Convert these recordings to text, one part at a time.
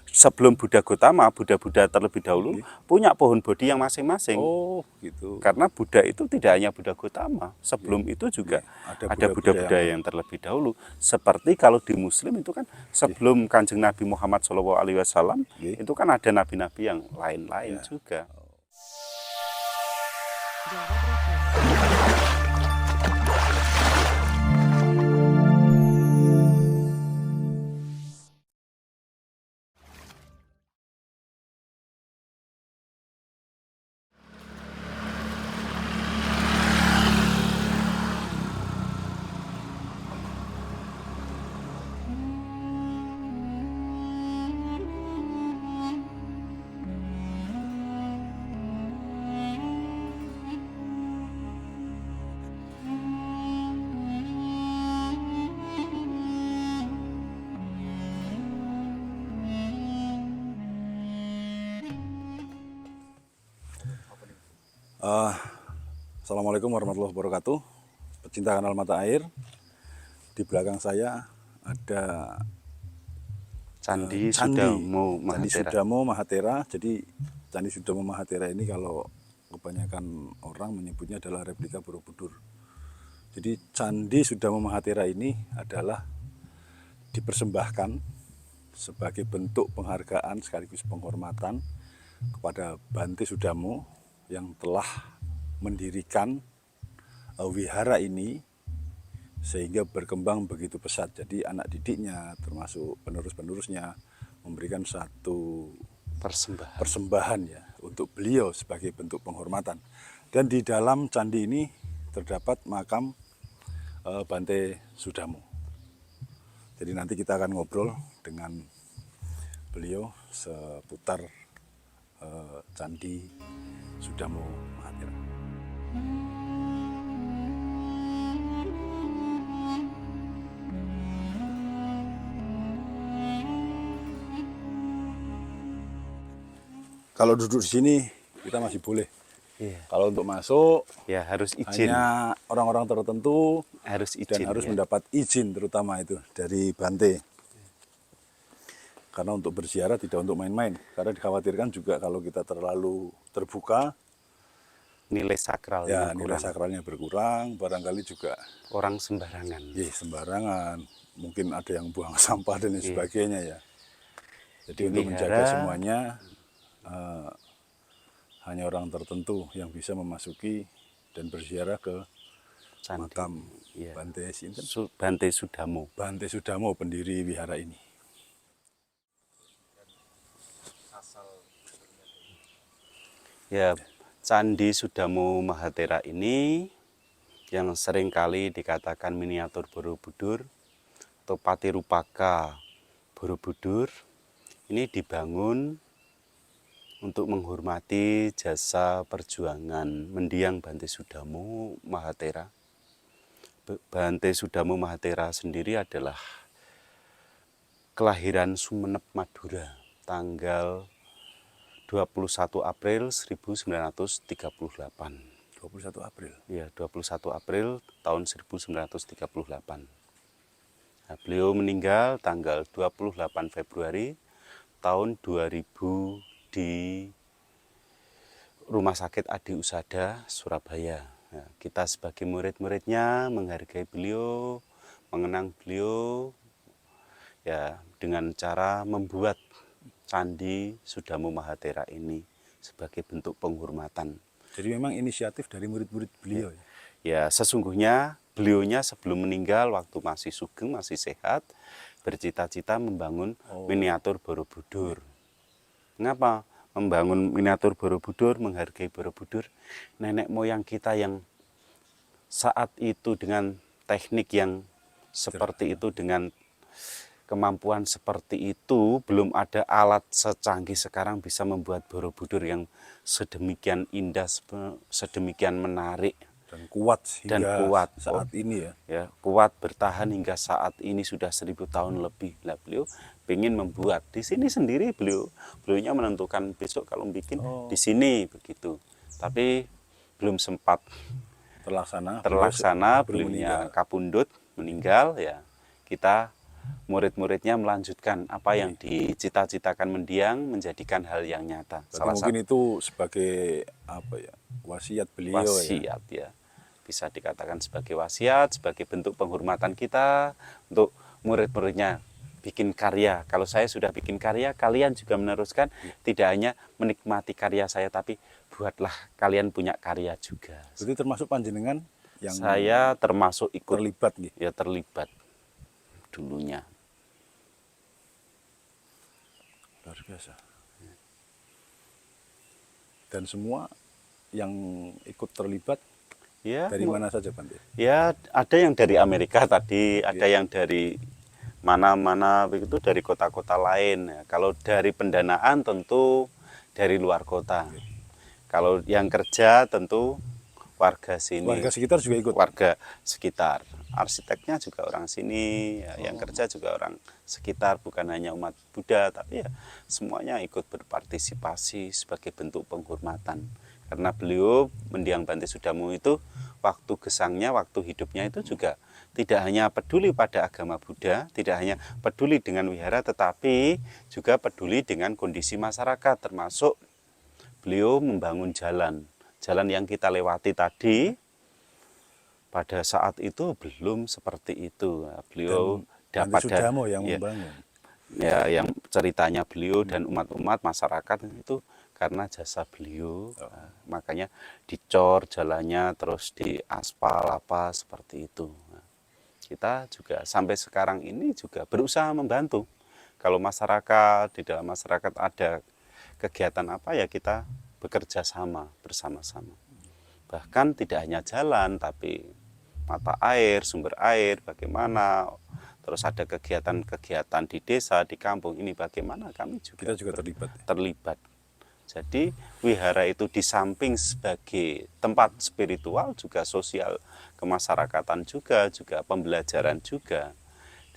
Sebelum Buddha Gautama, Buddha-Buddha terlebih dahulu punya pohon bodhi yang masing-masing. Oh, gitu. Karena Buddha itu tidak hanya Buddha Gautama, sebelum itu juga ada Buddha-Buddha yang terlebih dahulu. Seperti kalau di Muslim itu kan sebelum Kanjeng Nabi Muhammad SAW itu kan ada nabi-nabi yang lain-lain juga. Assalamualaikum warahmatullahi wabarakatuh. Pecinta kanal mata air. Di belakang saya ada Candi Sudamo Mahatera. Jadi Candi Sudamo Mahatera ini kalau kebanyakan orang menyebutnya adalah replika Borobudur. Jadi Candi Sudamo Mahatera ini adalah dipersembahkan sebagai bentuk penghargaan sekaligus penghormatan kepada Bante Sudamo yang telah mendirikan wihara ini sehingga berkembang begitu pesat. Jadi anak didiknya termasuk penerus-penerusnya memberikan satu persembahan ya untuk beliau sebagai bentuk penghormatan. Dan di dalam candi ini terdapat makam Bante Sudamo. Jadi nanti kita akan ngobrol dengan beliau seputar Candi Sudamo Mahatera. Kalau duduk di sini kita masih boleh. Kalau untuk masuk ya harus izin. Hanya orang-orang tertentu harus izin dan harus mendapat izin terutama itu dari Bante. Karena untuk berziarah tidak untuk main-main. Karena dikhawatirkan juga kalau kita terlalu terbuka nilai sakralnya nilai sakralnya berkurang, barangkali juga orang sembarangan. Sembarangan. Mungkin ada yang buang sampah dan sebagainya ya. Jadi untuk menjaga semuanya hanya orang tertentu yang bisa memasuki dan berziarah ke makam Bante Sudamo. Bante Sudamo, pendiri wihara ini. Ya, Candi Sudamo Mahatera ini yang seringkali dikatakan miniatur Borobudur atau Patirupaka Borobudur ini dibangun untuk menghormati jasa perjuangan mendiang Bante Sudamo Mahatera. Bante Sudamo Mahatera sendiri adalah kelahiran Sumeneb, Madura, tanggal 21 April 1938. 21 April? Ya, 21 April tahun 1938. Nah, beliau meninggal tanggal 28 Februari tahun 2000 di Rumah Sakit Adi Usada, Surabaya. Nah, kita sebagai murid-muridnya menghargai beliau, mengenang beliau, ya dengan cara membuat Candi Sudamo Mahatera ini sebagai bentuk penghormatan. Jadi memang inisiatif dari murid-murid beliau ya? Ya, sesungguhnya beliaunya sebelum meninggal waktu masih sugeng, masih sehat, bercita-cita membangun miniatur Borobudur. Mengapa membangun miniatur Borobudur, menghargai Borobudur? Nenek moyang kita yang saat itu dengan teknik yang seperti itu, dengan kemampuan seperti itu, belum ada alat secanggih sekarang bisa membuat Borobudur yang sedemikian indah, sedemikian menarik dan kuat saat ini ya, kuat bertahan hingga saat ini sudah 1000 tahun lebih. Lah beliau ingin membuat di sini sendiri, beliaunya menentukan besok kalau bikin di sini begitu, tapi belum sempat terlaksana, beliaunya kapundut meninggal ya. Kita murid-muridnya melanjutkan apa yang dicita-citakan mendiang menjadikan hal yang nyata. Berarti mungkin itu sebagai apa ya, wasiat beliau ya. Wasiat ya. Bisa dikatakan sebagai wasiat, sebagai bentuk penghormatan kita untuk murid-muridnya bikin karya. Kalau saya sudah bikin karya, kalian juga meneruskan, tidak hanya menikmati karya saya, tapi buatlah kalian punya karya juga. Berarti termasuk panjenengan yang Saya termasuk ikut terlibat gitu. ya, terlibat dulunya. Luar biasa. Dan semua yang ikut terlibat Ya, dari mana saja, Bante? ya ada yang dari Amerika tadi, ada yang dari mana-mana begitu, dari kota-kota lain. Ya, kalau dari pendanaan tentu dari luar kota. Kalau yang kerja tentu warga sini. Warga sekitar juga ikut? Warga sekitar. Arsiteknya juga orang sini, ya, yang kerja juga orang sekitar, bukan hanya umat Buddha, tapi ya semuanya ikut berpartisipasi sebagai bentuk penghormatan. Karena beliau mendiang Bante Sudamu itu waktu gesangnya, waktu hidupnya itu juga tidak hanya peduli pada agama Buddha, tidak hanya peduli dengan wihara, tetapi juga peduli dengan kondisi masyarakat, termasuk beliau membangun jalan. Jalan yang kita lewati tadi, pada saat itu belum seperti itu. Beliau Dan dapat Bante Sudamo yang ya, membangun. ya, yang ceritanya beliau dan umat-umat masyarakat itu karena jasa beliau. Nah, makanya dicor jalannya, terus diaspal apa seperti itu. Nah, kita juga sampai sekarang ini juga berusaha membantu. Kalau masyarakat, di dalam masyarakat ada kegiatan apa, ya kita bekerja sama bersama-sama. Bahkan tidak hanya jalan, tapi mata air, sumber air, bagaimana, terus ada kegiatan-kegiatan di desa, di kampung ini, bagaimana kami juga Kita juga terlibat. terlibat. Jadi wihara itu di samping sebagai tempat spiritual, juga sosial kemasyarakatan juga pembelajaran juga.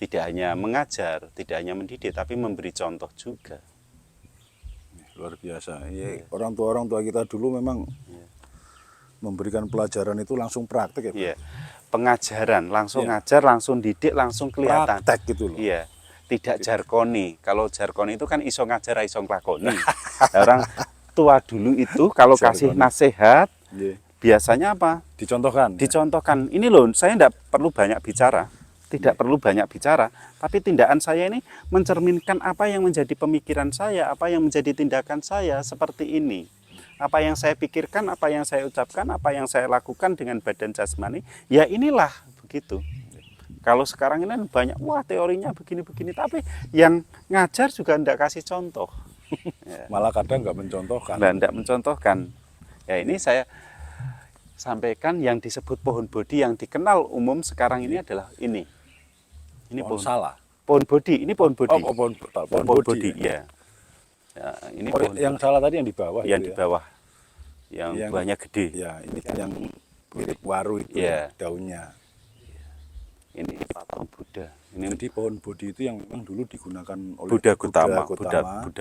Tidak hanya mengajar, tidak hanya mendidik, tapi memberi contoh juga. Luar biasa. Ya, orang tua kita dulu memang memberikan pelajaran itu langsung praktek ya, Pak? Iya. Pengajaran, langsung ngajar, langsung didik, langsung kelihatan. Praktek gitu loh. Iya. Tidak jargoni. Kalau jargoni itu kan iso ngajar, iso nglakoni. Nah, orang tua dulu itu kalau kasih nasihat, biasanya apa? Dicontohkan. Dicontohkan. Ini loh, saya tidak perlu banyak bicara. Tidak perlu banyak bicara. Tapi tindakan saya ini mencerminkan apa yang menjadi pemikiran saya, apa yang menjadi tindakan saya, seperti ini. Apa yang saya pikirkan, apa yang saya ucapkan, apa yang saya lakukan dengan badan jasmani, ya inilah begitu. Kalau sekarang ini banyak, wah teorinya begini-begini, tapi yang ngajar juga tidak kasih contoh. Malah kadang nggak mencontohkan. Tidak mencontohkan. Ya ini saya sampaikan yang disebut pohon bodhi yang dikenal umum sekarang ini adalah ini. Ini pohon salah. Pohon bodhi, ini pohon bodhi. Oh, pohon bodhi, ya. Ya, ini pohon yang salah tadi yang di bawah. Yang itu di bawah, yang buahnya gede. Ya, ini kan yang mirip waru itu daunnya. Ini patung Buddha. Ini jadi pohon bodhi itu yang memang dulu digunakan oleh Buddha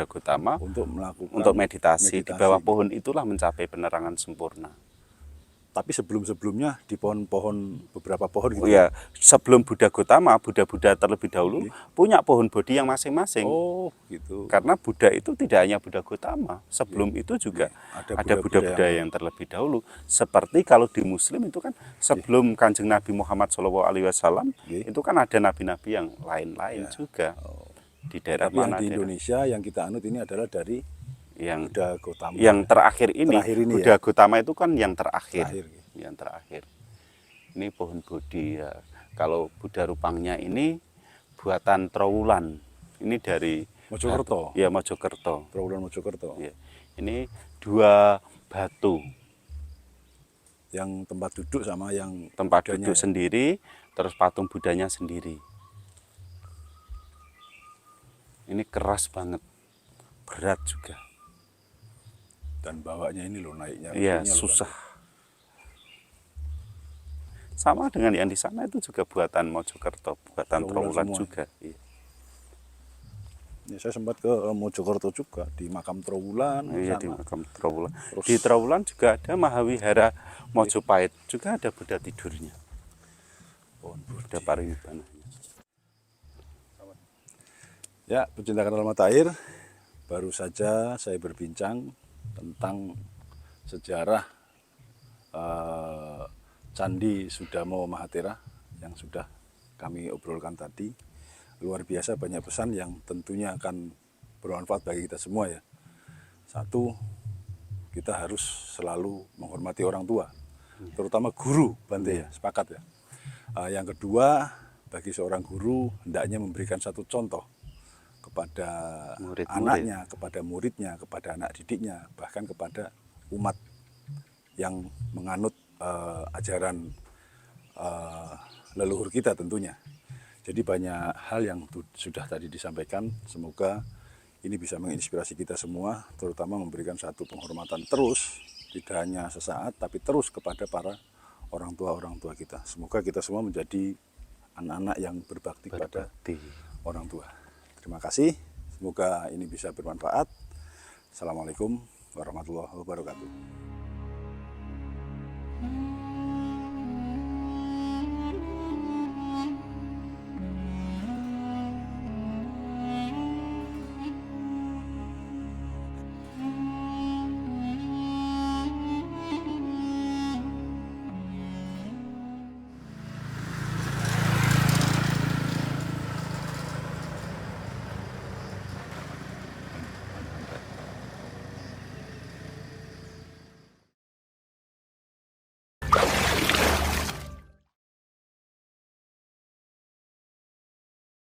Gautama untuk meditasi. Di bawah pohon itulah mencapai penerangan sempurna. Tapi sebelum-sebelumnya di pohon-pohon, beberapa pohon gitu. Ya, sebelum Buddha Gautama, Buddha terlebih dahulu punya pohon bodhi yang masing-masing. Oh, gitu. Karena Buddha itu tidak hanya Buddha Gautama, sebelum itu juga ada Buddha-Buddha yang terlebih dahulu. Seperti kalau di Muslim itu kan sebelum Kanjeng Nabi Muhammad SAW itu kan ada nabi-nabi yang lain-lain juga. Di daerah tapi mana? Yang di Indonesia yang kita anut ini adalah dari Buddha Gautama. Yang terakhir ini Buddha Gautama itu kan yang terakhir. Yang terakhir. Ini pohon bodhi ya. Kalau Buddha Rupangnya ini buatan Trowulan. Ini dari Mojokerto. Ya, Mojokerto. Trowulan Mojokerto. Ya. Ini 2 batu. Yang tempat duduk sama yang tempat duduk sendiri, terus patung Budanya sendiri. Ini keras banget. Berat juga. Dan bawanya ini loh naiknya. Iya, susah. Sama dengan yang di sana itu juga buatan Mojokerto, buatan Trowulan juga. Iya. Ya, saya sempat ke Mojokerto juga, di makam Trowulan. Iya, di makam Trowulan. Di Trowulan juga ada Mahawihara Mojopahit, juga ada Buddha tidurnya. Buddha Parinibbananya. Ya, pecinta Kanal Mata Air, baru saja saya berbincang tentang sejarah Candi Sudamo Mahatera yang sudah kami obrolkan tadi. Luar biasa banyak pesan yang tentunya akan bermanfaat bagi kita semua ya. Satu, kita harus selalu menghormati orang tua, terutama guru, Bante ya, sepakat ya. Yang kedua, bagi seorang guru hendaknya memberikan satu contoh kepada anaknya, kepada muridnya, kepada anak didiknya, bahkan kepada umat yang menganut ajaran leluhur kita tentunya. Jadi banyak hal yang sudah tadi disampaikan, semoga ini bisa menginspirasi kita semua, terutama memberikan satu penghormatan terus, tidak hanya sesaat, tapi terus kepada para orang tua kita. Semoga kita semua menjadi anak-anak yang berbakti pada orang tua. Terima kasih, semoga ini bisa bermanfaat. Assalamualaikum warahmatullahi wabarakatuh.